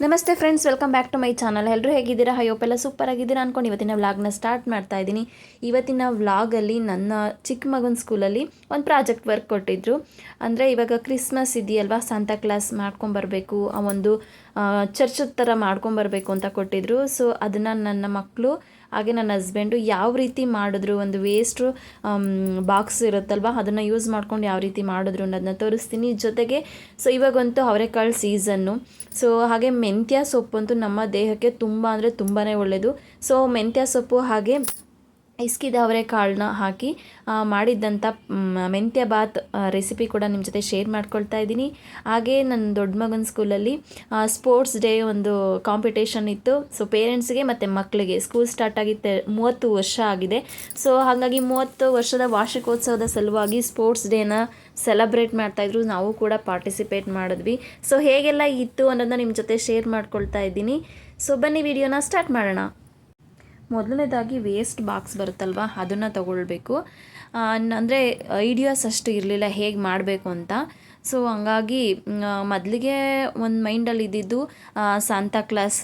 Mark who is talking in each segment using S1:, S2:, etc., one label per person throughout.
S1: ನಮಸ್ತೆ friends, welcome back to my channel. ಎಲ್ಲರೂ ಹೇಗಿದ್ದೀರಾ? ಹೋಪ್ ಎಲ್ಲ ಸೂಪರ್ ಆಗಿದ್ದೀರಾ ಅಂದ್ಕೊಂಡು ಇವತ್ತಿನ ವ್ಲಾಗ್ನ ಸ್ಟಾರ್ಟ್ ಮಾಡ್ತಾ ಇದ್ದೀನಿ. ಇವತ್ತಿನ ವ್ಲಾಗಲ್ಲಿ ನನ್ನ ಚಿಕ್ಕ ಮಗನ ಸ್ಕೂಲಲ್ಲಿ ಒಂದು ಪ್ರಾಜೆಕ್ಟ್ ವರ್ಕ್ ಕೊಟ್ಟಿದ್ರು. ಅಂದರೆ ಇವಾಗ ಕ್ರಿಸ್ಮಸ್ ಇದೆಯಲ್ವಾ, ಸಾಂತಾ ಕ್ಲಾಸ್ ಮಾಡ್ಕೊಂಬರ್ಬೇಕು, ಆ ಒಂದು ಚರ್ಚದ ಥರ ಮಾಡ್ಕೊಂಬರ್ಬೇಕು ಅಂತ ಕೊಟ್ಟಿದ್ರು. ಸೊ ಅದನ್ನು ನನ್ನ ಮಕ್ಕಳು ಹಾಗೆ ನನ್ನ ಹಸ್ಬೆಂಡು ಯಾವ ರೀತಿ ಮಾಡಿದ್ರು, ಒಂದು ವೇಸ್ಟು ಬಾಕ್ಸ್ ಇರುತ್ತಲ್ವ ಅದನ್ನು ಯೂಸ್ ಮಾಡ್ಕೊಂಡು ಯಾವ ರೀತಿ ಮಾಡಿದ್ರು ಅನ್ನೋದನ್ನ ತೋರಿಸ್ತೀನಿ. ಜೊತೆಗೆ ಸೊ ಇವಾಗಂತೂ ಅವರೆಕಾಳು ಸೀಸನ್ನು. ಸೊ ಹಾಗೆ ಮೆಂತ್ಯ ಸೊಪ್ಪು ಅಂತೂ ನಮ್ಮ ದೇಹಕ್ಕೆ ತುಂಬ ಅಂದರೆ ತುಂಬಾ ಒಳ್ಳೆಯದು. ಸೊ ಮೆಂತ್ಯ ಸೊಪ್ಪು ಹಾಗೆ ಇಸ್ಕಿದ ಅವರೆಕಾಳನ್ನ ಹಾಕಿ ಮಾಡಿದ್ದಂಥ ಮೆಂತ್ಯ ಬಾತ್ ರೆಸಿಪಿ ಕೂಡ ನಿಮ್ಮ ಜೊತೆ ಶೇರ್ ಮಾಡ್ಕೊಳ್ತಾ ಇದ್ದೀನಿ. ಹಾಗೆ ನನ್ನ ದೊಡ್ಡ ಮಗನ ಸ್ಕೂಲಲ್ಲಿ ಸ್ಪೋರ್ಟ್ಸ್ ಡೇ ಒಂದು ಕಾಂಪಿಟೇಷನ್ ಇತ್ತು. ಸೊ ಪೇರೆಂಟ್ಸ್ಗೆ ಮತ್ತು ಮಕ್ಕಳಿಗೆ ಸ್ಕೂಲ್ ಸ್ಟಾರ್ಟ್ ಆಗಿ 30 ವರ್ಷ ಆಗಿದೆ. ಸೊ ಹಾಗಾಗಿ 30 ವರ್ಷದ ವಾರ್ಷಿಕೋತ್ಸವದ ಸಲುವಾಗಿ ಸ್ಪೋರ್ಟ್ಸ್ ಡೇನ ಸೆಲೆಬ್ರೇಟ್ ಮಾಡ್ತಾಯಿದ್ರು. ನಾವು ಕೂಡ ಪಾರ್ಟಿಸಿಪೇಟ್ ಮಾಡಿದ್ವಿ. ಸೊ ಹೇಗೆಲ್ಲ ಇತ್ತು ಅನ್ನೋದನ್ನ ನಿಮ್ಮ ಜೊತೆ ಶೇರ್ ಮಾಡ್ಕೊಳ್ತಾ ಇದ್ದೀನಿ. ಸೊ ಬನ್ನಿ ವಿಡಿಯೋನ ಸ್ಟಾರ್ಟ್ ಮಾಡೋಣ. ಮೊದಲನೇದಾಗಿ ವೇಸ್ಟ್ ಬಾಕ್ಸ್ ಬರುತ್ತಲ್ವ, ಅದನ್ನು ತಗೊಳ್ಬೇಕು. ಅಂದರೆ ಐಡಿಯಾಸ್ ಅಷ್ಟು ಇರಲಿಲ್ಲ ಹೇಗೆ ಮಾಡಬೇಕು ಅಂತ. ಸೊ ಹಂಗಾಗಿ ಮೊದಲಿಗೆ ಒಂದು ಮೈಂಡಲ್ಲಿ ಇದ್ದಿದ್ದು ಸಾಂತಾ ಕ್ಲಾಸ್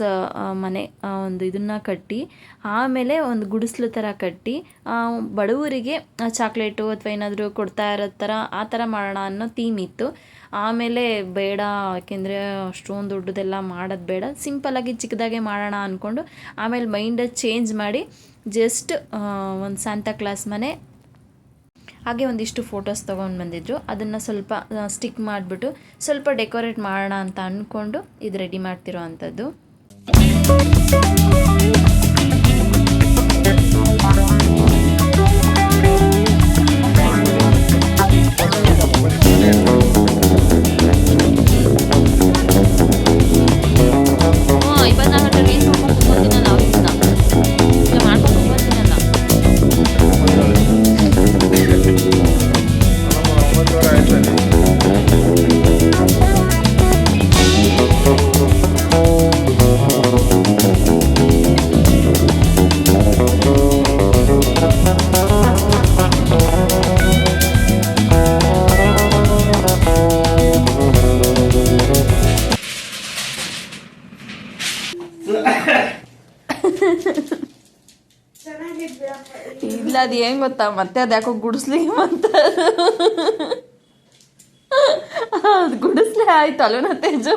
S1: ಮನೆ ಒಂದು ಇದನ್ನು ಕಟ್ಟಿ, ಆಮೇಲೆ ಒಂದು ಗುಡಿಸ್ಲು ಥರ ಕಟ್ಟಿ ಬಡವರಿಗೆ ಚಾಕ್ಲೇಟು ಅಥವಾ ಏನಾದರೂ ಕೊಡ್ತಾ ಇರೋ ಥರ ಆ ಥರ ಮಾಡೋಣ ಅನ್ನೋ ಥೀಮ್ ಇತ್ತು. ಆಮೇಲೆ ಬೇಡ, ಯಾಕೆಂದರೆ ಅಷ್ಟೊಂದು ದೊಡ್ಡದೆಲ್ಲ ಮಾಡೋದು ಬೇಡ, ಸಿಂಪಲ್ಲಾಗಿ ಚಿಕ್ಕದಾಗೆ ಮಾಡೋಣ ಅಂದ್ಕೊಂಡು ಆಮೇಲೆ ಮೈಂಡ್ ಚೇಂಜ್ ಮಾಡಿ ಜಸ್ಟ್ ಒಂದು ಸಾಂತಾ ಕ್ಲಾಸ್ ಮನೆ ಹಾಗೆ ಒಂದಿಷ್ಟು ಫೋಟೋಸ್ ತೊಗೊಂಡು ಬಂದಿದ್ರು. ಅದನ್ನು ಸ್ವಲ್ಪ ಸ್ಟಿಕ್ ಮಾಡಿಬಿಟ್ಟು ಸ್ವಲ್ಪ ಡೆಕೋರೇಟ್ ಮಾಡೋಣ ಅಂತ ಅಂದ್ಕೊಂಡು ಇದು ರೆಡಿ ಮಾಡ್ತಿರೋ ಅಂಥದ್ದು. ಇಲ್ಲ, ಅದು ಏನು ಗೊತ್ತಾ, ಮತ್ತೆ ಅದು ಯಾಕೋ ಗುಡಿಸ್ಲಿಕ್ಕೆ ಅಂತ ಅದು ಗುಡಿಸ್ಲೆ ಆಯ್ತು ಅಲ್ವನ ತೇಜು.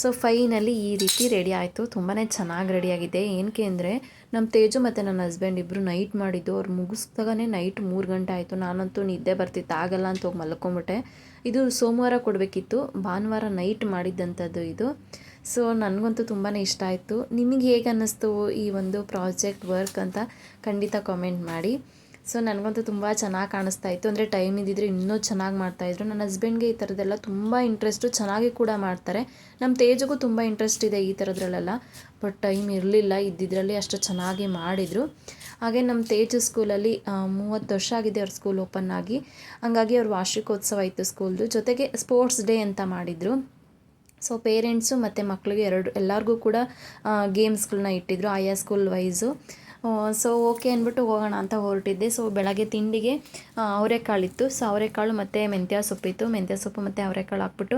S1: ಸೊ ಫೈನಲಿ ಈ ರೀತಿ ರೆಡಿ ಆಯಿತು. ತುಂಬಾ ಚೆನ್ನಾಗಿ ರೆಡಿಯಾಗಿದೆ. ಏನಕ್ಕೆ ಅಂದರೆ ನಮ್ಮ ತೇಜು ಮತ್ತು ನನ್ನ ಹಸ್ಬೆಂಡ್ ಇಬ್ಬರು ನೈಟ್ ಮಾಡಿದ್ದು. ಅವ್ರು ಮುಗಿಸ್ದಾಗನೇ ನೈಟ್ 3 ಗಂಟೆ ಆಯಿತು. ನಾನಂತೂ ನಿದ್ದೆ ಬರ್ತಿತ್ತು, ಆಗಲ್ಲ ಅಂತ ಹೋಗಿ ಮಲ್ಕೊಂಬಿಟ್ಟೆ. ಇದು ಸೋಮವಾರ ಕೊಡಬೇಕಿತ್ತು, ಭಾನುವಾರ ನೈಟ್ ಮಾಡಿದ್ದಂಥದ್ದು ಇದು. ಸೊ ನನಗಂತೂ ತುಂಬಾ ಇಷ್ಟ ಆಯಿತು. ನಿಮಗೆ ಹೇಗೆ ಅನ್ನಿಸ್ತು ಈ ಒಂದು ಪ್ರಾಜೆಕ್ಟ್ ವರ್ಕ್ ಅಂತ ಖಂಡಿತ ಕಾಮೆಂಟ್ ಮಾಡಿ. ಸೊ ನನಗಂತೂ ತುಂಬ ಚೆನ್ನಾಗಿ ಕಾಣಿಸ್ತಾ ಇತ್ತು. ಅಂದರೆ ಟೈಮ್ ಇದ್ದಿದ್ರೆ ಇನ್ನೂ ಚೆನ್ನಾಗಿ ಮಾಡ್ತಾಯಿದ್ರು. ನನ್ನ ಹಸ್ಬೆಂಡ್ಗೆ ಈ ಥರದ್ದೆಲ್ಲ ತುಂಬ ಇಂಟ್ರೆಸ್ಟು, ಚೆನ್ನಾಗಿ ಕೂಡ ಮಾಡ್ತಾರೆ. ನಮ್ಮ ತೇಜಗೂ ತುಂಬ ಇಂಟ್ರೆಸ್ಟ್ ಇದೆ ಈ ಥರದ್ರಲ್ಲೆಲ್ಲ, ಬಟ್ ಟೈಮ್ ಇರಲಿಲ್ಲ. ಇದ್ದಿದ್ರಲ್ಲಿ ಅಷ್ಟು ಚೆನ್ನಾಗಿ ಮಾಡಿದರು. ಹಾಗೆ ನಮ್ಮ ತೇಜು ಸ್ಕೂಲಲ್ಲಿ 30 ವರ್ಷ ಆಗಿದೆ ಅವ್ರ ಸ್ಕೂಲ್ ಓಪನ್ ಆಗಿ. ಹಂಗಾಗಿ ಅವ್ರ ವಾರ್ಷಿಕೋತ್ಸವ ಇತ್ತು ಸ್ಕೂಲ್ದು, ಜೊತೆಗೆ ಸ್ಪೋರ್ಟ್ಸ್ ಡೇ ಅಂತ ಮಾಡಿದರು. ಸೊ ಪೇರೆಂಟ್ಸು ಮತ್ತು ಮಕ್ಕಳಿಗೆ ಎಲ್ಲರಿಗೂ ಕೂಡ ಗೇಮ್ಸ್ಗಳನ್ನ ಇಟ್ಟಿದ್ರು ಆಯಾ ಸ್ಕೂಲ್ ವೈಸು. ಸೊ ಓಕೆ ಅಂದ್ಬಿಟ್ಟು ಹೋಗೋಣ ಅಂತ ಹೊರಟಿದ್ದೆ. ಸೊ ಬೆಳಗ್ಗೆ ತಿಂಡಿಗೆ ಅವರೆಕಾಳಿತ್ತು. ಸೊ ಅವರೆಕಾಳು ಮತ್ತು ಮೆಂತ್ಯ ಸೊಪ್ಪಿತ್ತು. ಮೆಂತ್ಯ ಸೊಪ್ಪು ಮತ್ತು ಅವರೆಕಾಳು ಹಾಕ್ಬಿಟ್ಟು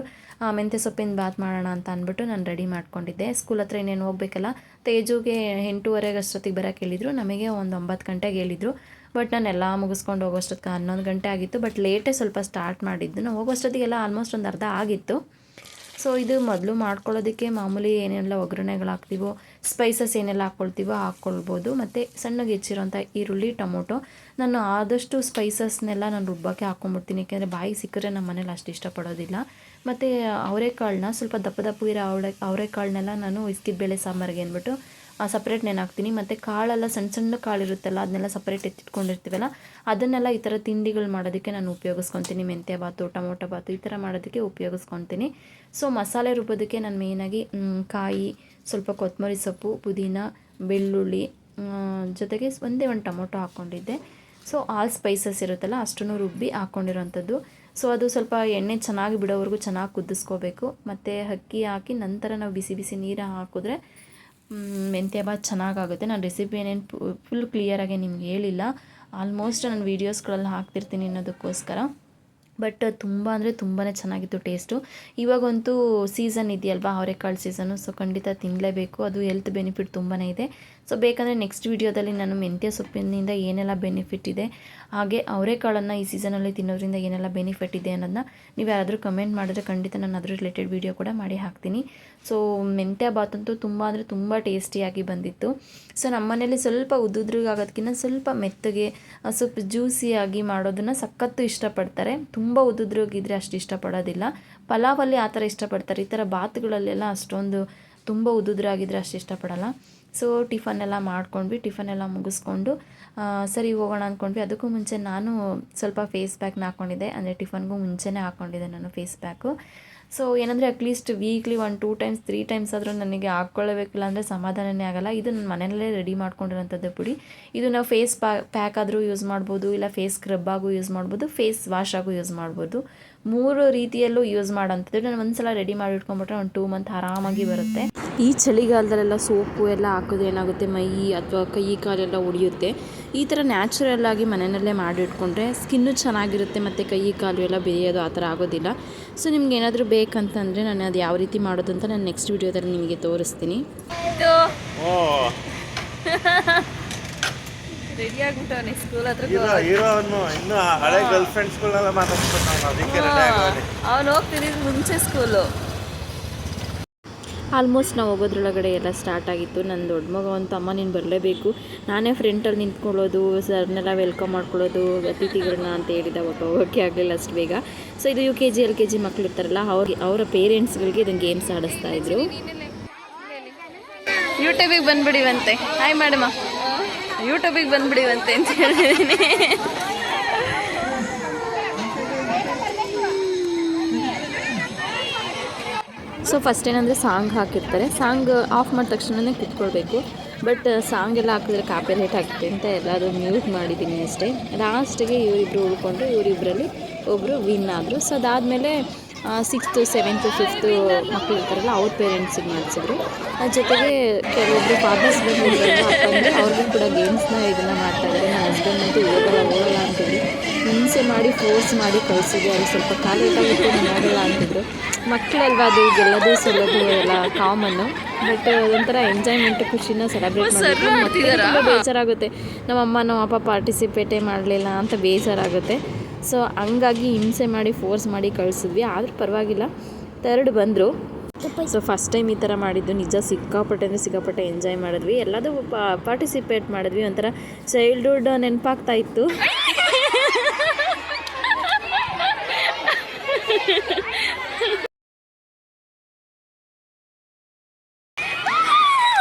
S1: ಮೆಂತ್ಯ ಸೊಪ್ಪಿನ ಬಾತ್ ಮಾಡೋಣ ಅಂತ ಅಂದ್ಬಿಟ್ಟು ನಾನು ರೆಡಿ ಮಾಡ್ಕೊಂಡಿದ್ದೆ. ಸ್ಕೂಲ್ ಹತ್ರ ಇನ್ನೇನು ಹೋಗ್ಬೇಕಲ್ಲ. ತೇಜುಗೆ 8:30 ಅಷ್ಟೊತ್ತಿಗೆ ಬರೋಕ್ಕೆ ಹೇಳಿದರು, ನಮಗೆ ಒಂದು 9 ಗಂಟೆಗೆ ಹೇಳಿದರು. ಬಟ್ ನಾನೆಲ್ಲ ಮುಗಿಸ್ಕೊಂಡು ಹೋಗೋಷ್ಟೊತ್ತಿಗೆ 11 ಗಂಟೆ ಆಗಿತ್ತು. ಬಟ್ ಲೇಟೇ ಸ್ವಲ್ಪ ಸ್ಟಾರ್ಟ್ ಮಾಡಿದ್ದು. ನಾವು ಹೋಗೋಷ್ಟೊತ್ತಿಗೆಲ್ಲ ಆಲ್ಮೋಸ್ಟ್ ಒಂದು ಅರ್ಧ ಆಗಿತ್ತು. ಸೊ ಇದು ಮೊದಲು ಮಾಡ್ಕೊಳ್ಳೋದಕ್ಕೆ ಮಾಮೂಲಿ ಏನೆಲ್ಲ ಒಗ್ಗರಣೆಗಳು ಹಾಕ್ತೀವೋ, ಸ್ಪೈಸಸ್ ಏನೆಲ್ಲ ಹಾಕ್ಕೊಳ್ತೀವೋ ಹಾಕ್ಕೊಳ್ಬೋದು. ಮತ್ತು ಸಣ್ಣಗೆ ಹೆಚ್ಚಿರೋಂಥ ಈರುಳ್ಳಿ, ಟೊಮೊಟೊ. ನಾನು ಆದಷ್ಟು ಸ್ಪೈಸಸ್ನೆಲ್ಲ ನಾನು ರುಬ್ಬಕ್ಕೆ ಹಾಕ್ಕೊಂಬಿಡ್ತೀನಿ, ಏಕೆಂದರೆ ಬಾಯಿಗೆ ಸಿಕ್ಕರೆ ನಮ್ಮ ಮನೇಲಿ ಅಷ್ಟು ಇಷ್ಟಪಡೋದಿಲ್ಲ. ಮತ್ತು ಅವರೆಕಾಳನ್ನ ಸ್ವಲ್ಪ ದಪ್ಪ ಇರೋ ಅವರೆಕಾಳನ್ನೆಲ್ಲ ನಾನು ಇಸ್ಕಿದ ಬೇಳೆ ಸಾಂಬಾರಿಗೆ ಅಂದ್ಬಿಟ್ಟು ಸಪ್ರೇಟ್ ನೆನಾಕ್ತೀನಿ. ಮತ್ತು ಕಾಳೆಲ್ಲ ಸಣ್ಣ ಕಾಳು ಇರುತ್ತಲ್ಲ, ಅದನ್ನೆಲ್ಲ ಸಪ್ರೇಟ್ ಎತ್ತಿಟ್ಕೊಂಡಿರ್ತೀವಲ್ಲ, ಅದನ್ನೆಲ್ಲ ಈ ಥರ ತಿಂಡಿಗಳು ಮಾಡೋದಕ್ಕೆ ನಾನು ಉಪಯೋಗಿಸ್ಕೊತೀನಿ. ಮೆಂತ್ಯ ಬಾತು, ಟೊಮೊಟೊ ಬಾತು ಈ ಥರ ಮಾಡೋದಕ್ಕೆ ಉಪಯೋಗಿಸ್ಕೊತೀನಿ. ಸೊ ಮಸಾಲೆ ರುಬ್ಬೋದಕ್ಕೆ ನಾನು ಮೇಯ್ನಾಗಿ ಕಾಯಿ, ಸ್ವಲ್ಪ ಕೊತ್ತಂಬರಿ ಸೊಪ್ಪು, ಪುದೀನ, ಬೆಳ್ಳುಳ್ಳಿ, ಜೊತೆಗೆ ಒಂದೇ ಒಂದು ಟೊಮೊಟೊ ಹಾಕ್ಕೊಂಡಿದ್ದೆ. ಸೊ ಆಲ್ ಸ್ಪೈಸಸ್ ಇರುತ್ತಲ್ಲ ಅಷ್ಟನ್ನು ರುಬ್ಬಿ ಹಾಕ್ಕೊಂಡಿರೋಂಥದ್ದು. ಸೊ ಅದು ಸ್ವಲ್ಪ ಎಣ್ಣೆ ಚೆನ್ನಾಗಿ ಬಿಡೋವರೆಗೂ ಚೆನ್ನಾಗಿ ಕುದಿಸ್ಕೋಬೇಕು. ಮತ್ತು ಅಕ್ಕಿ ಹಾಕಿ ನಂತರ ನಾವು ಬಿಸಿ ಬಿಸಿ ನೀರು ಹಾಕಿದ್ರೆ ಮೆಂತ್ಯ ಬಾತ್ ಚೆನ್ನಾಗಾಗುತ್ತೆ. ನಾನು ರೆಸಿಪಿ ಏನೇನು ಫುಲ್ ಕ್ಲಿಯರಾಗಿ ನಿಮ್ಗೆ ಹೇಳಿಲ್ಲ, ಆಲ್ಮೋಸ್ಟ್ ನಾನು ವೀಡಿಯೋಸ್ಗಳಲ್ಲಿ ಹಾಕ್ತಿರ್ತೀನಿ ಅನ್ನೋದಕ್ಕೋಸ್ಕರ. ಬಟ್ ತುಂಬ ಅಂದರೆ ತುಂಬಾ ಚೆನ್ನಾಗಿತ್ತು ಟೇಸ್ಟು. ಇವಾಗಂತೂ ಸೀಸನ್ ಇದೆಯಲ್ವಾ, ಅವರೆಕಾಳು ಸೀಸನು. ಸೊ ಖಂಡಿತ ತಿನ್ನಲೇಬೇಕು, ಅದು ಹೆಲ್ತ್ ಬೆನಿಫಿಟ್ ತುಂಬಾ ಇದೆ. ಸೊ ಬೇಕಂದರೆ ನೆಕ್ಸ್ಟ್ ವೀಡಿಯೋದಲ್ಲಿ ನಾನು ಮೆಂತ್ಯ ಸೊಪ್ಪಿನಿಂದ ಏನೆಲ್ಲ ಬೆನಿಫಿಟ್ ಇದೆ, ಹಾಗೆ ಅವರೆಕಾಳನ್ನು ಈ ಸೀಸನಲ್ಲಿ ತಿನ್ನೋದ್ರಿಂದ ಏನೆಲ್ಲ ಬೆನಿಫಿಟ್ ಇದೆ ಅನ್ನೋದನ್ನ ನೀವು ಯಾರಾದರೂ ಕಮೆಂಟ್ ಮಾಡಿದ್ರೆ ಖಂಡಿತ ನಾನು ಅದ್ರ ರಿಲೇಟೆಡ್ ವೀಡಿಯೋ ಕೂಡ ಮಾಡಿ ಹಾಕ್ತೀನಿ. ಸೊ ಮೆಂತ್ಯ ಬಾತ್ ಅಂತೂ ತುಂಬ ಅಂದರೆ ತುಂಬ ಟೇಸ್ಟಿಯಾಗಿ ಬಂದಿತ್ತು. ಸೊ ನಮ್ಮ ಮನೇಲಿ ಸ್ವಲ್ಪ ಉದ್ದುದ್ರಿಗಾಗೋದಕ್ಕಿಂತ ಸ್ವಲ್ಪ ಮೆತ್ತಗೆ, ಸ್ವಲ್ಪ ಜ್ಯೂಸಿಯಾಗಿ ಮಾಡೋದನ್ನು ಸಖತ್ತು ಇಷ್ಟಪಡ್ತಾರೆ. ತುಂಬ ಉದ್ದುದ್ರಿಗಿದ್ರೆ ಅಷ್ಟು ಇಷ್ಟಪಡೋದಿಲ್ಲ. ಪಲಾವಲ್ಲಿ ಆ ಥರ ಇಷ್ಟಪಡ್ತಾರೆ. ಈ ಥರ ಬಾತ್ಗಳಲ್ಲೆಲ್ಲ ಅಷ್ಟೊಂದು ತುಂಬ ಉದ್ದುದ್ರಾಗಿದ್ದರೆ ಅಷ್ಟು ಇಷ್ಟಪಡಲ್ಲ. ಸೊ ಟಿಫನ್ನೆಲ್ಲ ಮಾಡ್ಕೊಂಡ್ವಿ. ಟಿಫನ್ನೆಲ್ಲ ಮುಗಿಸ್ಕೊಂಡು ಸರಿ ಹೋಗೋಣ ಅಂದ್ಕೊಂಡ್ವಿ. ಅದಕ್ಕೂ ಮುಂಚೆ ನಾನು ಸ್ವಲ್ಪ ಫೇಸ್ ಪ್ಯಾಕ್ನ ಹಾಕ್ಕೊಂಡಿದ್ದೆ. ಅಂದರೆ ಟಿಫನ್ಗೂ ಮುಂಚೆನೇ ಹಾಕ್ಕೊಂಡಿದ್ದೆ ನಾನು ಫೇಸ್ ಪ್ಯಾಕು. ಸೊ ಏನಂದರೆ ಅಟ್ಲೀಸ್ಟ್ ವೀಕ್ಲಿ 1-2 ಟೈಮ್ಸ್ 3 ಟೈಮ್ಸ್ ಆದರೂ ನನಗೆ ಹಾಕ್ಕೊಳ್ಳಬೇಕಿಲ್ಲ ಅಂದರೆ ಸಮಾಧಾನನೇ ಆಗೋಲ್ಲ. ಇದು ನನ್ನ ಮನೆಯಲ್ಲೇ ರೆಡಿ ಮಾಡ್ಕೊಂಡಿರೋಂಥದ್ದು ಪುಡಿ. ಇದು ನಾವು ಫೇಸ್ ಪ್ಯಾಕ್ ಆದರೂ ಯೂಸ್ ಮಾಡ್ಬೋದು, ಇಲ್ಲ ಫೇಸ್ ಸ್ಕ್ರಬ್ ಆಗು ಯೂಸ್ ಮಾಡ್ಬೋದು, ಫೇಸ್ ವಾಶ್ ಆಗು ಯೂಸ್ ಮಾಡ್ಬೋದು. 3 ರೀತಿಯಲ್ಲೂ ಯೂಸ್ ಮಾಡೋಂಥದ್ದು. ನಾನು ಒಂದ್ಸಲ ರೆಡಿ ಮಾಡಿ ಇಟ್ಕೊಂಡ್ಬಿಟ್ರೆ ಒಂದು 2 ಮಂತ್ ಆರಾಮಾಗಿ ಬರುತ್ತೆ. ಈ ಚಳಿಗಾಲದಲ್ಲೆಲ್ಲ ಸೋಪು ಎಲ್ಲ ಹಾಕಿದ್ರೆ ಏನಾಗುತ್ತೆ, ಮೈ ಅಥವಾ ಕೈ ಕಾಲೆಲ್ಲ ಉಳಿಯುತ್ತೆ. ಈ ಥರ ನ್ಯಾಚುರಲ್ ಆಗಿ ಮನೆಯಲ್ಲೇ ಮಾಡಿಟ್ಕೊಂಡ್ರೆ ಸ್ಕಿನ್ನು ಚೆನ್ನಾಗಿರುತ್ತೆ, ಮತ್ತು ಕೈ ಕಾಲು ಎಲ್ಲ ಬೇಯೋದು ಆ ಥರ ಆಗೋದಿಲ್ಲ. ಸೊ ನಿಮ್ಗೆ ಏನಾದರೂ ಬೇಕಂತಂದರೆ ನಾನು ಅದು ಯಾವ ರೀತಿ ಮಾಡೋದು ಅಂತ ನಾನು ನೆಕ್ಸ್ಟ್ ವೀಡಿಯೋದಲ್ಲಿ ನಿಮಗೆ ತೋರಿಸ್ತೀನಿ. ರೆಡಿ ಆಗ್ಬಿಟ್ಟವನೇ ಸ್ಕೂಲ್ ಹತ್ರ. ಅವನು ಹೋಗ್ತಿದ್ದು ಮುಂಚೆ ಸ್ಕೂಲು. ಆಲ್ಮೋಸ್ಟ್ ನಾವು ಹೋಗೋದ್ರೊಳಗಡೆ ಎಲ್ಲ ಸ್ಟಾರ್ಟ್ ಆಗಿತ್ತು. ನನ್ನ ದೊಡ್ಡ ಮಗ ಅಂತ ಅಮ್ಮ ನೀನು ಬರಲೇಬೇಕು, ನಾನೇ ಫ್ರಂಟಲ್ಲಿ ನಿಂತ್ಕೊಳ್ಳೋದು, ಸರ್ನೆಲ್ಲ ವೆಲ್ಕಮ್ ಮಾಡ್ಕೊಳ್ಳೋದು, ಅತಿಥಿಗಳನ್ನ ಅಂತ ಹೇಳಿದ. ಹೋಗೋಕ್ಕೆ ಆಗಲಿಲ್ಲ ಅಷ್ಟು ಬೇಗ. ಸೊ ಇದು UKG LKG ಮಕ್ಳು ಇರ್ತಾರಲ್ಲ, ಅವರ ಪೇರೆಂಟ್ಸ್ಗಳಿಗೆ ಇದನ್ನು ಗೇಮ್ಸ್ ಆಡಿಸ್ತಾಯಿದ್ರು. ಯೂಟ್ಯೂಬಿಗೆ ಬಂದುಬಿಡಿವಂತೆ, ಹಾಯ್ ಮಾಡಮ್ಮ, ಯೂಟ್ಯೂಬಿಗೆ ಬಂದುಬಿಡಿವಂತೆ ಅಂತ ಹೇಳಿದ್ದೀನಿ. ಸೊ ಫಸ್ಟ್ ಏನಂದರೆ ಸಾಂಗ್ ಹಾಕಿರ್ತಾರೆ. ಸಾಂಗ್ ಆಫ್ ಮಾಡಿದ ತಕ್ಷಣವೇ ಕೂತ್ಕೊಳ್ಬೇಕು. ಬಟ್ ಸಾಂಗ್ ಎಲ್ಲ ಹಾಕಿದ್ರೆ ಕಾಪಿರೈಟ್ ಆಗ್ತದೆ ಅಂತ ಎಲ್ಲರೂ ಮ್ಯೂಟ್ ಮಾಡಿದ್ದೀನಿ ಅಷ್ಟೇ. ಲಾಸ್ಟಿಗೆ ಇವರಿಬ್ಬರು ಉಳ್ಕೊಂಡ್ರು, ಇವರಿಬ್ಬರಲ್ಲಿ ಒಬ್ಬರು ವಿನ್ ಆದರು. ಸೊ ಅದಾದಮೇಲೆ 6th 7th 5th ಮಕ್ಕಳು ಇರ್ತಾರಲ್ಲ ಅವ್ರ ಪೇರೆಂಟ್ಸಿಗೆ ಮಾಡಿಸಿದ್ರು. ಜೊತೆಗೆ ಕೆಲವೊಬ್ಬರು ಫಾದರ್ಸ್ ಬಂದಿದ್ರಲ್ಲ ಅವ್ರಿಗೂ ಕೂಡ ಗೇಮ್ಸ್ನ ಇದನ್ನು ಮಾಡ್ತಾಯಿದ್ದಾರೆ. ನನ್ನ ಹಸ್ಬೆಂಡ್ ಅಂತೂ ಹೋಗಲ್ಲ ಅಂತಿದ್ರು. ಹಿಂಸೆ ಮಾಡಿ ಫೋರ್ಸ್ ಮಾಡಿ ಕಳಿಸಿದ್ರು. ಅಲ್ಲಿ ಸ್ವಲ್ಪ ಕಾಲೇಟಾಗಿತ್ತು, ನೋಡಲ್ಲ ಅಂತಿದ್ರು. ಮಕ್ಕಳಲ್ವಾ, ಅದು ಗೆಲ್ಲೋದು ಸೋಲೋದು ಎಲ್ಲ ಕಾಮನ್ನು. ಬಟ್ ಅದೊಂಥರ ಎಂಜಾಯ್ಮೆಂಟ್, ಖುಷಿನ ಸೆಲೆಬ್ರೇಟ್ ಮಾಡಿ ತುಂಬ ಬೇಜಾರಾಗುತ್ತೆ. ನಮ್ಮಮ್ಮ ನಮ್ಮಪ್ಪ ಪಾರ್ಟಿಸಿಪೇಟೇ ಮಾಡಲಿಲ್ಲ ಅಂತ ಬೇಜಾರಾಗುತ್ತೆ. ಸೊ ಹಂಗಾಗಿ ಹಿಂಸೆ ಮಾಡಿ ಫೋರ್ಸ್ ಮಾಡಿ ಕಳಿಸಿದ್ವಿ. ಆದರೂ ಪರವಾಗಿಲ್ಲ, 3rd ಬಂದರು. ಸೊ ಫಸ್ಟ್ ಟೈಮ್ ಈ ಥರ ಮಾಡಿದ್ದು ನಿಜ ಸಿಕ್ಕಾಪಟ್ಟೆ ಅಂದರೆ ಸಿಕ್ಕಾಪಟ್ಟೆ ಎಂಜಾಯ್ ಮಾಡಿದ್ವಿ. ಎಲ್ಲದೂ ಪಾರ್ಟಿಸಿಪೇಟ್ ಮಾಡಿದ್ವಿ. ಒಂಥರ ಚೈಲ್ಡ್ಹುಡ್ ನೆನಪಾಗ್ತಾ ಇತ್ತು.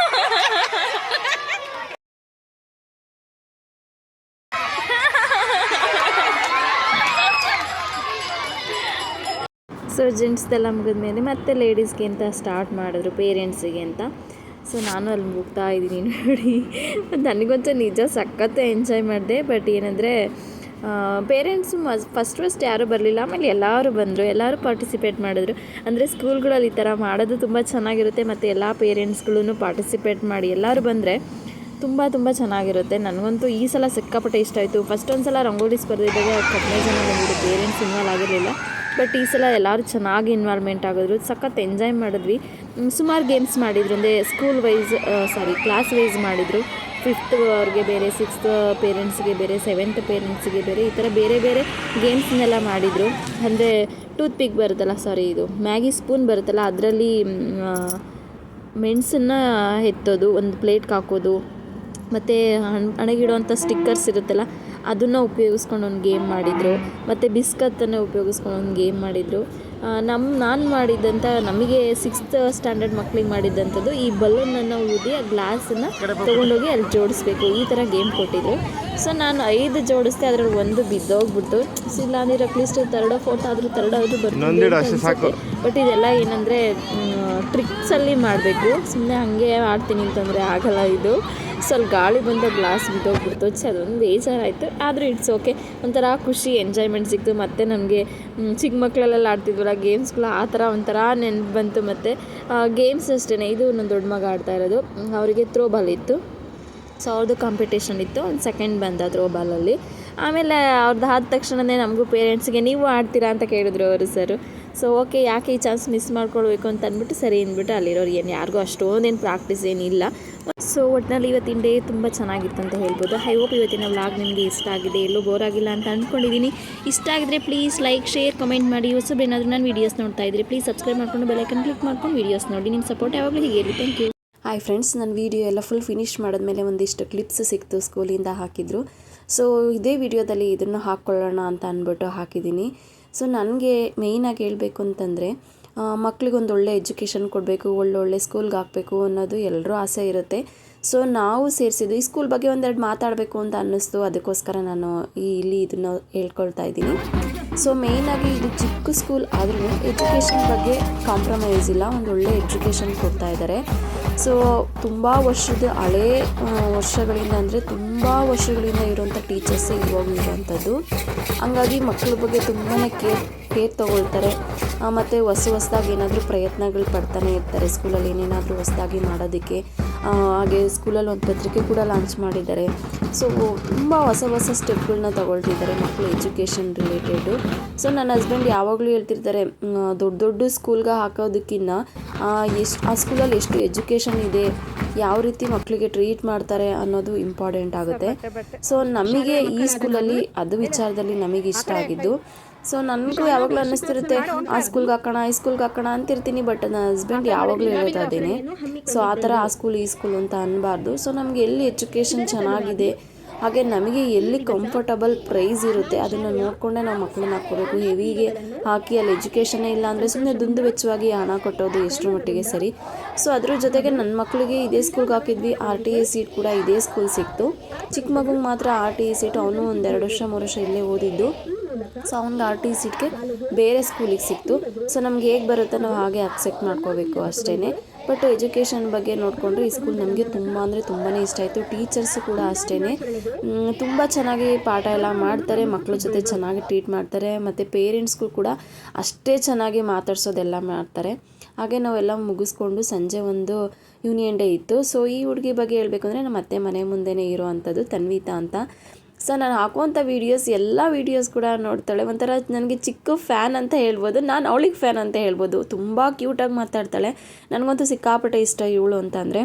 S1: ಸೊ ಜೆಂಟ್ಸ್ದೆಲ್ಲ ಮುಗಿದ್ಮೇಲೆ ಮತ್ತೆ ಲೇಡೀಸ್ಗೆ ಅಂತ ಸ್ಟಾರ್ಟ್ ಮಾಡಿದ್ರು, ಪೇರೆಂಟ್ಸಿಗೆ ಅಂತ. ಸೊ ನಾನು ಅಲ್ಲಿ ಹೋಗ್ತಾ ಇದ್ದೀನಿ ನೋಡಿ. ನನಗಂತೂ ನಿಜ ಸಖತ್ತು ಎಂಜಾಯ್ ಮಾಡಿದೆ. ಬಟ್ ಏನಂದರೆ ಪೇರೆಂಟ್ಸು ಫಸ್ಟ್ ಯಾರೂ ಬರಲಿಲ್ಲ. ಆಮೇಲೆ ಎಲ್ಲರೂ ಬಂದರು, ಎಲ್ಲರೂ ಪಾರ್ಟಿಸಿಪೇಟ್ ಮಾಡಿದ್ರು. ಅಂದರೆ ಸ್ಕೂಲ್ಗಳಲ್ಲಿ ಈ ಥರ ಮಾಡೋದು ತುಂಬ ಚೆನ್ನಾಗಿರುತ್ತೆ. ಮತ್ತು ಎಲ್ಲ ಪೇರೆಂಟ್ಸ್ಗಳೂ ಪಾರ್ಟಿಸಿಪೇಟ್ ಮಾಡಿ ಎಲ್ಲರೂ ಬಂದರೆ ತುಂಬ ಚೆನ್ನಾಗಿರುತ್ತೆ. ನನಗಂತೂ ಈ ಸಲ ಸಿಕ್ಕಾಪಟ್ಟೆ ಇಷ್ಟ ಆಯಿತು. ಫಸ್ಟ್ ಒಂದು ಸಲ ರಂಗೋಲಿ ಸ್ಪರ್ಧೆ ಇದ್ದಾಗ ಕಡಿಮೆ ಜನ ಬಂದಿದ್ದು, ಪೇರೆಂಟ್ಸ್ ಇನ್ವಾಲ್ವ್ ಆಗಿರಲಿಲ್ಲ. ಬಟ್ ಈ ಸಲ ಎಲ್ಲರೂ ಚೆನ್ನಾಗಿ ಇನ್ವಾಲ್ವ್ಮೆಂಟ್ ಆಗಿದ್ರು, ಸಖತ್ ಎಂಜಾಯ್ ಮಾಡಿದ್ವಿ. ಸುಮಾರು ಗೇಮ್ಸ್ ಮಾಡಿದ್ರು, ಅಂದರೆ ಕ್ಲಾಸ್ ವೈಸ್ ಮಾಡಿದರು. 5th ಅವ್ರಿಗೆ ಬೇರೆ, 6th ಪೇರೆಂಟ್ಸ್ಗೆ ಬೇರೆ, 7th ಪೇರೆಂಟ್ಸಿಗೆ ಬೇರೆ, ಈ ಥರ ಬೇರೆ ಬೇರೆ ಗೇಮ್ಸ್ನೆಲ್ಲ ಮಾಡಿದರು. ಅಂದರೆ ಟೂತ್ ಪಿಕ್ ಬರುತ್ತಲ್ಲ, ಇದು ಮ್ಯಾಗಿ ಸ್ಪೂನ್ ಬರುತ್ತಲ್ಲ, ಅದರಲ್ಲಿ ಮೆಣಸನ್ನು ಎತ್ತೋದು, ಒಂದು ಪ್ಲೇಟ್ಗೆ ಹಾಕೋದು, ಮತ್ತು ಹಣಗಿಡುವಂಥ ಸ್ಟಿಕ್ಕರ್ಸ್ ಇರುತ್ತಲ್ಲ ಅದನ್ನು ಉಪಯೋಗಿಸ್ಕೊಂಡು ಒಂದು ಗೇಮ್ ಮಾಡಿದರು. ಮತ್ತು ಬಿಸ್ಕತ್ತನ್ನು ಉಪಯೋಗಿಸ್ಕೊಂಡು ಒಂದು ಗೇಮ್ ಮಾಡಿದರು. ನಾನು ಮಾಡಿದ್ದಂಥ, ನಮಗೆ 6th ಸ್ಟ್ಯಾಂಡರ್ಡ್ ಮಕ್ಕಳಿಗೆ ಮಾಡಿದ್ದಂಥದ್ದು ಈ ಬಲೂನನ್ನು ಊದಿ ಆ ಗ್ಲಾಸನ್ನು ತೊಗೊಂಡೋಗಿ ಅಲ್ಲಿ ಜೋಡಿಸ್ಬೇಕು, ಈ ಥರ ಗೇಮ್ ಕೊಟ್ಟಿದ್ರು. ಸೊ ನಾನು 5 ಜೋಡಿಸ್ದೆ, ಅದರಲ್ಲಿ ಒಂದು ಬಿದ್ದೋಗ್ಬಿಟ್ಟು. ಸೊ ಇಲ್ಲ ಅಂದರೆ ಅಟ್ಲೀಸ್ಟ್ 3 ಫೋಟೋ ಆದರೂ ಬರ್ತದೆ. ಬಟ್ ಇದೆಲ್ಲ ಏನಂದರೆ ಟ್ರಿಕ್ಸಲ್ಲಿ ಮಾಡಬೇಕು, ಸುಮ್ಮನೆ ಹಾಗೆ ಆಡ್ತೀನಿ ಅಂತಂದರೆ ಆಗಲ್ಲ. ಇದು ಸ್ವಲ್ಪ ಗಾಳಿ ಬಂದ ಗ್ಲಾಸ್ ಬಿದ್ದೋಗ್ಬಿಡ್ತು, ಅದೊಂದು ಬೇಜಾರಾಯಿತು. ಆದರೂ ಇಟ್ಸ್ ಓಕೆ, ಒಂಥರ ಖುಷಿ, ಎಂಜಾಯ್ಮೆಂಟ್ ಸಿಕ್ತು. ಮತ್ತು ನಮಗೆ ಚಿಕ್ಕ ಮಕ್ಕಳಲ್ಲೆಲ್ಲ ಆಡ್ತಿದ್ವಲ್ಲ ಗೇಮ್ಸ್ಗಳು, ಆ ಥರ ಒಂಥರ ನೆನಪು ಬಂತು. ಮತ್ತು ಗೇಮ್ಸ್ ಅಷ್ಟೇ, ಇದು ನನ್ನ ದೊಡ್ಡ ಮಗ ಆಡ್ತಾ ಇರೋದು, ಅವರಿಗೆ ಥ್ರೋ ಬಾಲ್ ಇತ್ತು. ಸೊ ಅವ್ರದ್ದು ಕಾಂಪಿಟೇಷನ್ ಇತ್ತು, ಒಂದು ಸೆಕೆಂಡ್ ಬಂದ ಥ್ರೋ ಬಾಲಲ್ಲಿ. ಆಮೇಲೆ ಅವ್ರದ್ದು ಆದ ತಕ್ಷಣವೇ ನಮಗೂ ಪೇರೆಂಟ್ಸ್ಗೆ ನೀವು ಆಡ್ತೀರಾ ಅಂತ ಕೇಳಿದ್ರು ಅವರು ಸರು. ಸೊ ಓಕೆ, ಯಾಕೆ ಈ ಚಾನ್ಸ್ ಮಿಸ್ ಮಾಡ್ಕೊಳ್ಬೇಕು ಅಂತ ಅಂದ್ಬಿಟ್ಟು ಸರಿ ಅಂದ್ಬಿಟ್ಟು ಅಲ್ಲಿರೋರು ಯಾರಿಗೂ ಅಷ್ಟೊಂದೇನು ಪ್ರಾಕ್ಟೀಸ್ ಏನಿಲ್ಲ. ಸೊ ಒಟ್ಟಿನಲ್ಲಿ ಇವತ್ತಿನ ಡೇ ತುಂಬ ಚೆನ್ನಾಗಿತ್ತು ಅಂತ ಹೇಳ್ಬೋದು. ಐ ಹೋಪ್ ಇವತ್ತಿನ ವ್ಲಾಗ್ ನಿಮಗೆ ಇಷ್ಟ ಆಗಿದೆ, ಎಲ್ಲೂ ಬೋರ್ ಆಗಿಲ್ಲ ಅಂತ ಅಂದ್ಕೊಂಡಿದ್ದೀನಿ. ಇಷ್ಟ ಆಗಿದ್ರೆ ಪ್ಲೀಸ್ ಲೈಕ್, ಶೇರ್, ಕಮೆಂಟ್ ಮಾಡಿ. ಹೊಸಬ್ರೇನಾದರೂ ನಾನು ವೀಡಿಯೋಸ್ ನೋಡ್ತಾ ಇದ್ದರೆ ಪ್ಲೀಸ್ ಸಬ್ಸ್ಕ್ರೈಬ್ ಮಾಡ್ಕೊಂಡು ಬೆಲ್ಲೈಕನ್ ಕ್ಲಿಕ್ ಮಾಡ್ಕೊಂಡು ವೀಡಿಯೋಸ್ ನೋಡಿ. ನಿಮ್ಮ ಸಪೋರ್ಟ್ ಯಾವಾಗಲೂ ಹೀಗೆ ಇರಲಿ. Thank you. ಹಾಯ್ ಫ್ರೆಂಡ್ಸ್, ನನ್ನ ವೀಡಿಯೋ ಎಲ್ಲ ಫುಲ್ ಫಿನಿಷ್ ಮಾಡಿದ್ಮೇಲೆ ಒಂದಿಷ್ಟು ಕ್ಲಿಪ್ಸ್ ಸಿಕ್ತು, ಸ್ಕೂಲಿಂದ ಹಾಕಿದ್ರು. ಸೊ ಇದೇ ವಿಡಿಯೋದಲ್ಲಿ ಇದನ್ನು ಹಾಕ್ಕೊಳ್ಳೋಣ ಅಂತ ಅಂದ್ಬಿಟ್ಟು ಹಾಕಿದ್ದೀನಿ. ಸೊ ನನಗೆ ಮೇಯ್ನಾಗಿ ಹೇಳಬೇಕು ಅಂತಂದರೆ, ಮಕ್ಳಿಗೊಂದು ಒಳ್ಳೆ ಎಜುಕೇಷನ್ ಕೊಡಬೇಕು, ಒಳ್ಳೊಳ್ಳೆ ಸ್ಕೂಲ್ಗೆ ಹಾಕಬೇಕು ಅನ್ನೋದು ಎಲ್ಲರೂ ಆಸೆ ಇರುತ್ತೆ. ಸೊ ನಾವು ಸೇರಿಸಿದ್ದು ಈ ಸ್ಕೂಲ್ ಬಗ್ಗೆ ಒಂದೆರಡು ಮಾತಾಡಬೇಕು ಅಂತ ಅನ್ನಿಸ್ತು, ಅದಕ್ಕೋಸ್ಕರ ನಾನು ಇಲ್ಲಿ ಇದನ್ನು ಹೇಳ್ಕೊಳ್ತಾ ಇದ್ದೀನಿ. ಸೊ ಮೇಯ್ನಾಗಿ ಇದು ಚಿಕ್ಕ ಸ್ಕೂಲ್ ಆದ್ರೂ ಎಜುಕೇಷನ್ ಬಗ್ಗೆ ಕಾಂಪ್ರಮೈಸ್ ಇಲ್ಲ, ಒಂದು ಒಳ್ಳೆ ಎಜುಕೇಷನ್ ಕೊಡ್ತಾ ಇದ್ದಾರೆ. ಸೊ ತುಂಬ ಹಳೇ ವರ್ಷಗಳಿಂದ, ಅಂದರೆ ತುಂಬ ವರ್ಷಗಳಿಂದ ಇರುವಂಥ ಟೀಚರ್ಸೇ ಇವಾಗಲೂ ಇರುವಂಥದ್ದು. ಹಂಗಾಗಿ ಮಕ್ಕಳ ಬಗ್ಗೆ ತುಂಬಾ ಕೇರ್ ತೊಗೊಳ್ತಾರೆ. ಮತ್ತು ಹೊಸದಾಗಿ ಏನಾದರೂ ಪ್ರಯತ್ನಗಳು ಪಡ್ತಾನೆ ಇರ್ತಾರೆ ಸ್ಕೂಲಲ್ಲಿ, ಏನೇನಾದರೂ ಹೊಸದಾಗಿ ಮಾಡೋದಕ್ಕೆ. ಹಾಗೆ ಸ್ಕೂಲಲ್ಲಿ ಒಂದು ಪತ್ರಿಕೆ ಕೂಡ ಲಾಂಚ್ ಮಾಡಿದ್ದಾರೆ. ಸೊ ತುಂಬ ಹೊಸ ಸ್ಟೆಪ್ಗಳನ್ನ ತಗೊಳ್ತಿದ್ದಾರೆ ಮಕ್ಕಳು ಎಜುಕೇಷನ್ ರಿಲೇಟೆಡು. ಸೊ ನನ್ನ ಹಸ್ಬೆಂಡ್ ಯಾವಾಗಲೂ ಹೇಳ್ತಿರ್ತಾರೆ, ದೊಡ್ಡ ಸ್ಕೂಲ್ಗೆ ಹಾಕೋದಕ್ಕಿಂತ ಆ ಸ್ಕೂಲಲ್ಲಿ ಎಷ್ಟು ಎಜುಕೇಷನ್ ಇದೆ, ಯಾವ ರೀತಿ ಮಕ್ಕಳಿಗೆ ಟ್ರೀಟ್ ಮಾಡ್ತಾರೆ ಅನ್ನೋದು ಇಂಪಾರ್ಟೆಂಟ್ ಆಗುತ್ತೆ. ಸೊ ನಮಗೆ ಈ ಸ್ಕೂಲಲ್ಲಿ ಅದು ವಿಚಾರದಲ್ಲಿ ನಮಗೆ ಇಷ್ಟ ಆಗಿದ್ದು. ಸೊ ನನಗೂ ಯಾವಾಗಲೂ ಅನ್ನಿಸ್ತಿರುತ್ತೆ, ಆ ಸ್ಕೂಲ್ಗೆ ಹಾಕೋಣ, ಈ ಸ್ಕೂಲ್ಗೆ ಹಾಕೋಣ ಅಂತಿರ್ತೀನಿ. ಬಟ್ ನನ್ನ ಹಸ್ಬೆಂಡ್ ಯಾವಾಗಲೂ ಹೇಳೋದು ಅದೇನೆ. ಸೊ ಆ ಥರ ಆ ಸ್ಕೂಲ್ ಈ ಸ್ಕೂಲ್ ಅಂತ ಅನ್ನಬಾರ್ದು. ಸೊ ನಮಗೆ ಎಲ್ಲಿ ಎಜುಕೇಷನ್ ಚೆನ್ನಾಗಿದೆ, ಹಾಗೆ ನಮಗೆ ಎಲ್ಲಿ ಕಂಫರ್ಟಬಲ್ ಪ್ರೈಸ್ ಇರುತ್ತೆ ಅದನ್ನು ನೋಡಿಕೊಂಡೇ ನಾವು ಮಕ್ಕಳನ್ನ ಹಾಕ್ಕೋಬೇಕು. ಹೆವಿಗೆ ಹಾಕಿ ಅಲ್ಲಿ ಎಜುಕೇಷನ್ನೇ ಇಲ್ಲ ಅಂದರೆ ಸುಮ್ಮನೆ ದುಂದು ವೆಚ್ಚವಾಗಿ ಹಣ ಕೊಟ್ಟೋದು ಎಷ್ಟರ ಮಟ್ಟಿಗೆ ಸರಿ. ಸೊ ಅದ್ರ ಜೊತೆಗೆ ನನ್ನ ಮಕ್ಕಳಿಗೆ ಇದೇ ಸ್ಕೂಲ್ಗೆ ಹಾಕಿದ್ವಿ, RTE ಸೀಟ್ ಕೂಡ ಇದೇ ಸ್ಕೂಲ್ ಸಿಕ್ತು. ಚಿಕ್ಕ ಮಗುಗೆ ಮಾತ್ರ RTE ಸೀಟ್, ಅವನು ಒಂದು 2 ವರ್ಷ 3 ವರ್ಷ ಇಲ್ಲೇ ಓದಿದ್ದು. ಸೊ ಅವ್ನಿಗೆ RTE ಸೀಟ್ಗೆ ಬೇರೆ ಸ್ಕೂಲಿಗೆ ಸಿಕ್ತು. ಸೊ ನಮ್ಗೆ ಹೇಗೆ ಬರುತ್ತೆ ನಾವು ಹಾಗೆ ಅಕ್ಸೆಪ್ಟ್ ಮಾಡ್ಕೋಬೇಕು ಅಷ್ಟೇ. ಬಟ್ ಎಜುಕೇಷನ್ ಬಗ್ಗೆ ನೋಡಿಕೊಂಡ್ರೆ ಈ ಸ್ಕೂಲ್ ನಮಗೆ ತುಂಬ ಅಂದರೆ ತುಂಬಾ ಇಷ್ಟ ಆಯಿತು. ಟೀಚರ್ಸು ಕೂಡ ಅಷ್ಟೇ ತುಂಬ ಚೆನ್ನಾಗಿ ಪಾಠ ಎಲ್ಲ ಮಾಡ್ತಾರೆ, ಮಕ್ಕಳ ಜೊತೆ ಚೆನ್ನಾಗಿ ಟ್ರೀಟ್ ಮಾಡ್ತಾರೆ. ಮತ್ತು ಪೇರೆಂಟ್ಸ್ಗೂ ಕೂಡ ಅಷ್ಟೇ ಚೆನ್ನಾಗಿ ಮಾತಾಡ್ಸೋದೆಲ್ಲ ಮಾಡ್ತಾರೆ. ಹಾಗೆ ನಾವೆಲ್ಲ ಮುಗಿಸ್ಕೊಂಡು ಸಂಜೆ ಒಂದು ಯೂನಿಯನ್ ಡೇ ಇತ್ತು. ಸೊ ಈ ಹುಡುಗಿ ಬಗ್ಗೆ ಹೇಳಬೇಕು ಅಂದರೆ ನಮ್ಮ ಅತ್ತೆ ಮನೆ ಮುಂದೆನೇ ಇರೋ ಅಂಥದ್ದು, ತನ್ವಿತಾ ಅಂತ. ಸೊ ನಾನು ಹಾಕುವಂಥ ಎಲ್ಲ ವೀಡಿಯೋಸ್ ಕೂಡ ನೋಡ್ತಾಳೆ. ಒಂಥರ ನನಗೆ ಚಿಕ್ಕ ಫ್ಯಾನ್ ಅಂತ ಹೇಳ್ಬೋದು, ನಾನು ಅವಳಿಗೆ ಫ್ಯಾನ್ ಅಂತ ಹೇಳ್ಬೋದು. ತುಂಬ ಕ್ಯೂಟಾಗಿ ಮಾತಾಡ್ತಾಳೆ. ನನಗಂತೂ ಸಿಕ್ಕಾಪಟ್ಟೆ ಇಷ್ಟ ಇವಳು ಅಂತ. ಅಂದರೆ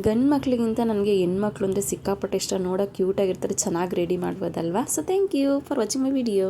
S1: ಗಂಡು ಮಕ್ಕಳಿಗಿಂತ ನನಗೆ ಹೆಣ್ಮಕ್ಳು ಅಂದರೆ ಸಿಕ್ಕಾಪಟ್ಟೆ ಇಷ್ಟ. ನೋಡೋಕೆ ಕ್ಯೂಟಾಗಿರ್ತಾರೆ, ಚೆನ್ನಾಗಿ ರೆಡಿ ಮಾಡ್ಬೋದಲ್ವಾ. So thank you for watching my video.